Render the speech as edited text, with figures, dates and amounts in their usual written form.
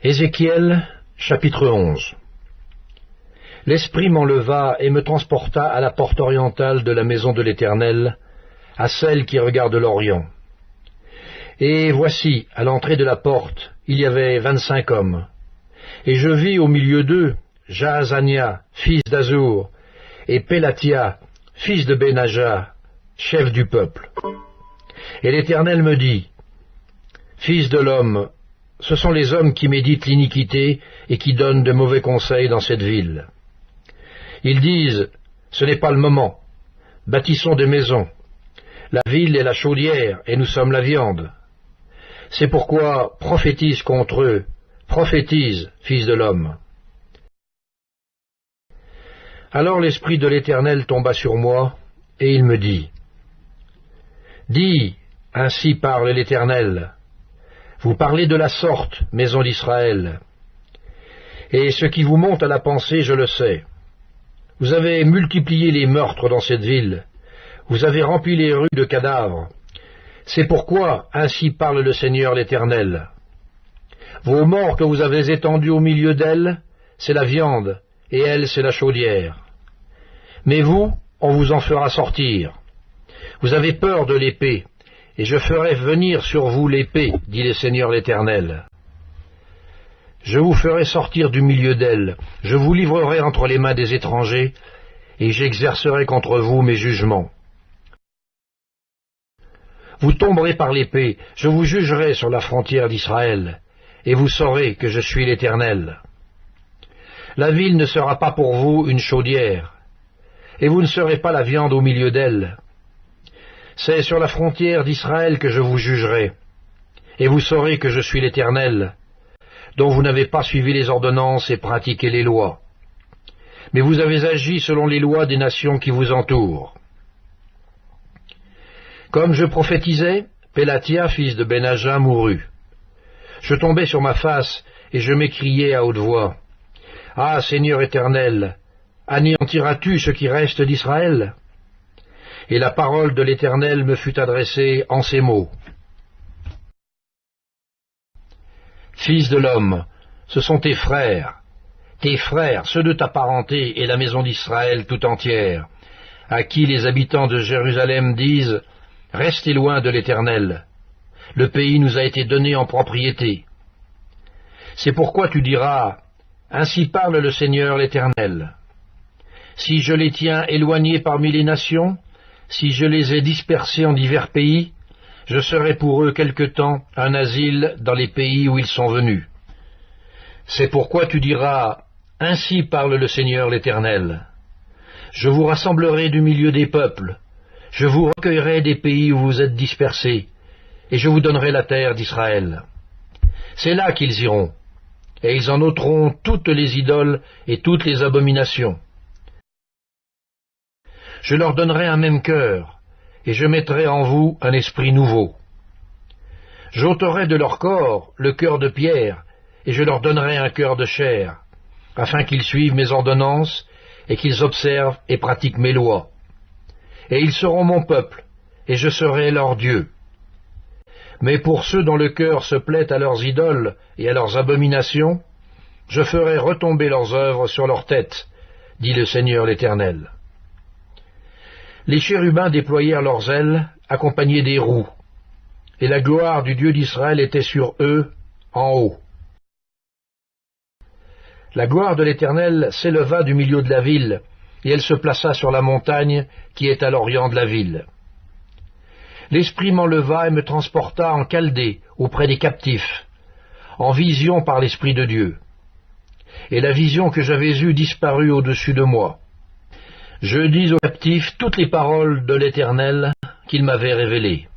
Ézéchiel, chapitre 11. L'Esprit m'enleva et me transporta à la porte orientale de la maison de l'Éternel, à celle qui regarde l'Orient. Et voici, à l'entrée de la porte, il y avait 25 hommes. Et je vis au milieu d'eux Jaazania, fils d'Azur, et Pélatia, fils de Benaja, chef du peuple. Et l'Éternel me dit, « Fils de l'homme, ce sont les hommes qui méditent l'iniquité et qui donnent de mauvais conseils dans cette ville. Ils disent, ce n'est pas le moment, bâtissons des maisons. La ville est la chaudière et nous sommes la viande. C'est pourquoi prophétise contre eux, prophétise, fils de l'homme. » Alors l'Esprit de l'Éternel tomba sur moi, et il me dit, « Dis, ainsi parle l'Éternel. Vous parlez de la sorte, maison d'Israël. Et ce qui vous monte à la pensée, je le sais. Vous avez multiplié les meurtres dans cette ville. Vous avez rempli les rues de cadavres. C'est pourquoi, ainsi parle le Seigneur l'Éternel. Vos morts que vous avez étendus au milieu d'elles, c'est la viande, et elle, c'est la chaudière. Mais vous, on vous en fera sortir. Vous avez peur de l'épée, et je ferai venir sur vous l'épée, dit le Seigneur l'Éternel. Je vous ferai sortir du milieu d'elle, je vous livrerai entre les mains des étrangers, et j'exercerai contre vous mes jugements. Vous tomberez par l'épée, je vous jugerai sur la frontière d'Israël, et vous saurez que je suis l'Éternel. La ville ne sera pas pour vous une chaudière, et vous ne serez pas la viande au milieu d'elle. C'est sur la frontière d'Israël que je vous jugerai, et vous saurez que je suis l'Éternel, dont vous n'avez pas suivi les ordonnances et pratiqué les lois. Mais vous avez agi selon les lois des nations qui vous entourent. Comme je prophétisais, Pélatia, fils de Benaja, mourut. Je tombai sur ma face, et je m'écriai à haute voix, « Ah, Seigneur éternel, anéantiras-tu ce qui reste d'Israël ?» Et la parole de l'Éternel me fut adressée en ces mots. « Fils de l'homme, ce sont tes frères, ceux de ta parenté et la maison d'Israël tout entière, à qui les habitants de Jérusalem disent, « Restez loin de l'Éternel, le pays nous a été donné en propriété. » C'est pourquoi tu diras, « Ainsi parle le Seigneur l'Éternel. Si je les tiens éloignés parmi les nations, si je les ai dispersés en divers pays, je serai pour eux quelque temps un asile dans les pays où ils sont venus. C'est pourquoi tu diras, « Ainsi parle le Seigneur l'Éternel. Je vous rassemblerai du milieu des peuples, je vous recueillerai des pays où vous êtes dispersés, et je vous donnerai la terre d'Israël. C'est là qu'ils iront, et ils en ôteront toutes les idoles et toutes les abominations. Je leur donnerai un même cœur, et je mettrai en vous un esprit nouveau. J'ôterai de leur corps le cœur de pierre, et je leur donnerai un cœur de chair, afin qu'ils suivent mes ordonnances, et qu'ils observent et pratiquent mes lois. Et ils seront mon peuple, et je serai leur Dieu. Mais pour ceux dont le cœur se plaît à leurs idoles et à leurs abominations, je ferai retomber leurs œuvres sur leurs têtes, dit le Seigneur l'Éternel. Les chérubins déployèrent leurs ailes, accompagnés des roues, et la gloire du Dieu d'Israël était sur eux, en haut. La gloire de l'Éternel s'éleva du milieu de la ville, et elle se plaça sur la montagne qui est à l'orient de la ville. L'Esprit m'enleva et me transporta en Chaldée, auprès des captifs, en vision par l'Esprit de Dieu. Et la vision que j'avais eue disparut au-dessus de moi. Je dis aux captifs toutes les paroles de l'Éternel qu'il m'avait révélées.